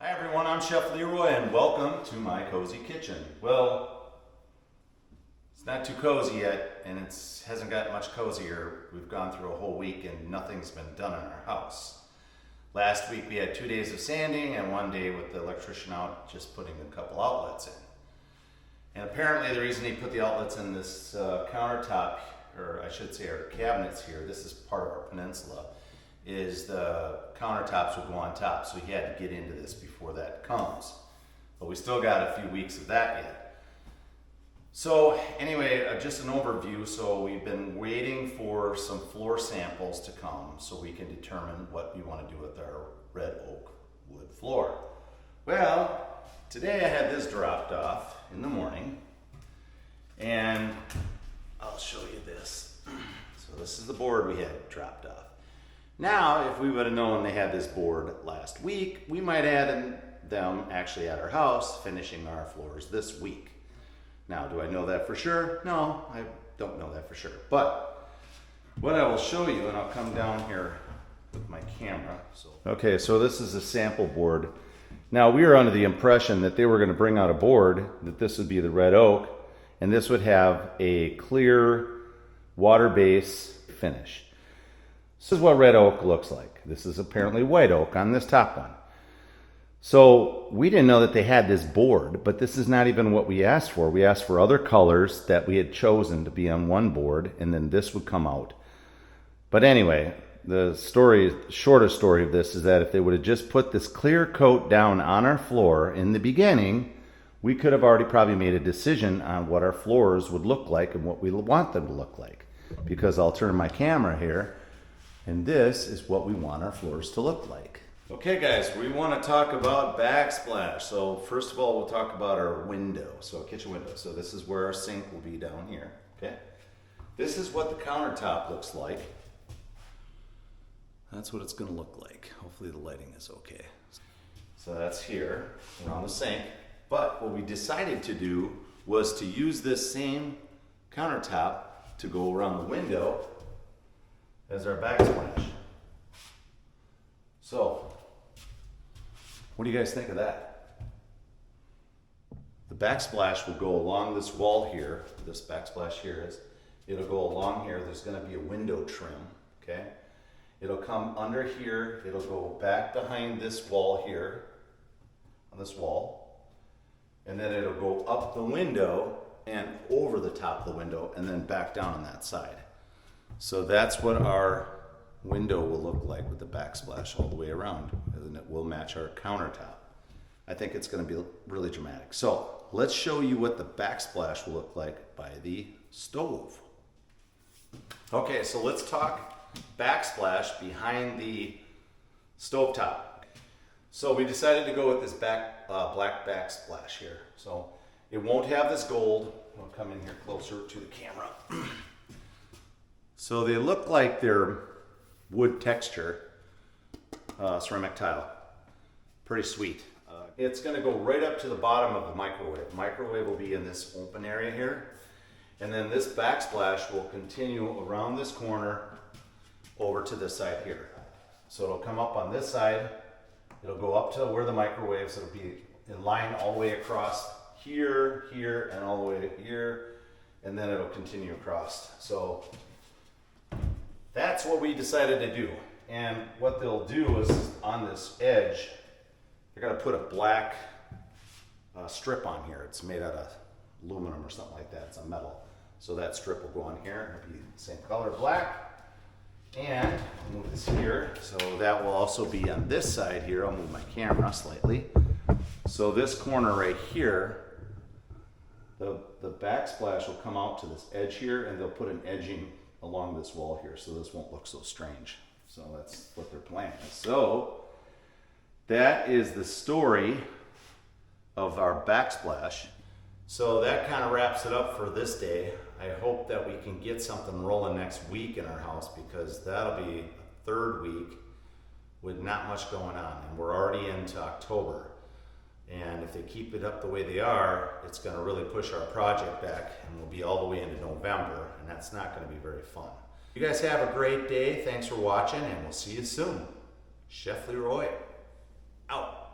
Hi everyone, I'm Chef Leroy and welcome to my cozy kitchen. Well, it's not too cozy yet and it hasn't gotten much cozier. We've gone through a whole week and nothing's been done in our house. Last week we had 2 days of sanding and 1 day with the electrician out just putting a couple outlets in. And apparently the reason he put the outlets in this countertop, or I should say our cabinets here, this is part of our peninsula, is the countertops would go on top, so he had to get into this before that comes. But we still got a few weeks of that yet. So anyway, just an overview. So we've been waiting for some floor samples to come so we can determine what we want to do with our red oak wood floor. Well, today I had this dropped off in the morning, and I'll show you this. So this is the board we had dropped off. Now, if we would have known they had this board last week, we might add them actually at our house, finishing our floors this week. Now, do I know that for sure? No, I don't know that for sure. But what I will show you, and I'll come down here with my camera. Okay, so this is a sample board. Now, we were under the impression that they were going to bring out a board, that this would be the red oak, and this would have a clear water base finish. This is what red oak looks like. This is apparently white oak on this top one. So we didn't know that they had this board, but this is not even what we asked for. We asked for other colors that we had chosen to be on one board, and then this would come out. But anyway, the shortest story of this is that if they would have just put this clear coat down on our floor in the beginning, we could have already probably made a decision on what our floors would look like and what we want them to look like. Because I'll turn my camera here, and this is what we want our floors to look like. Okay guys, we want to talk about backsplash. So first of all, we'll talk about our window, so kitchen window. So this is where our sink will be down here, okay? This is what the countertop looks like. That's what it's gonna look like. Hopefully the lighting is okay. So that's here, around the sink. But what we decided to do was to use this same countertop to go around the window as our backsplash. So, what do you guys think of that? The backsplash will go along this wall here. This backsplash here is, it'll go along here. There's gonna be a window trim, okay? It'll come under here. It'll go back behind this wall here, on this wall. And then it'll go up the window and over the top of the window and then back down on that side. So that's what our window will look like with the backsplash all the way around, and it will match our countertop. I think it's going to be really dramatic. So let's show you what the backsplash will look like by the stove. Okay, so let's talk backsplash behind the stovetop. So we decided to go with this black backsplash here. So it won't have this gold. I'll come in here closer to the camera. So they look like they're wood texture, ceramic tile. Pretty sweet. It's gonna go right up to the bottom of the microwave. Microwave will be in this open area here. And then this backsplash will continue around this corner over to this side here. So it'll come up on this side. It'll go up to where the microwaves, it'll be in line all the way across here, here, and all the way here. And then it'll continue across. So that's what we decided to do. And what they'll do is on this edge, they're gonna put a black strip on here. It's made out of aluminum or something like that. It's a metal. So that strip will go on here. It'll be the same color, black. And I'll move this here. So that will also be on this side here. I'll move my camera slightly. So this corner right here, the backsplash will come out to this edge here, and they'll put an edging along this wall here, so this won't look so strange. So that's what their plan is. So that is the story of our backsplash. So that kind of wraps it up for this day. I hope that we can get something rolling next week in our house, because that'll be the third week with not much going on, and we're already into October. And if they keep it up the way they are, it's gonna really push our project back, and we'll be all the way into November, and that's not gonna be very fun. You guys have a great day. Thanks for watching, and we'll see you soon. Chef Leroy, out.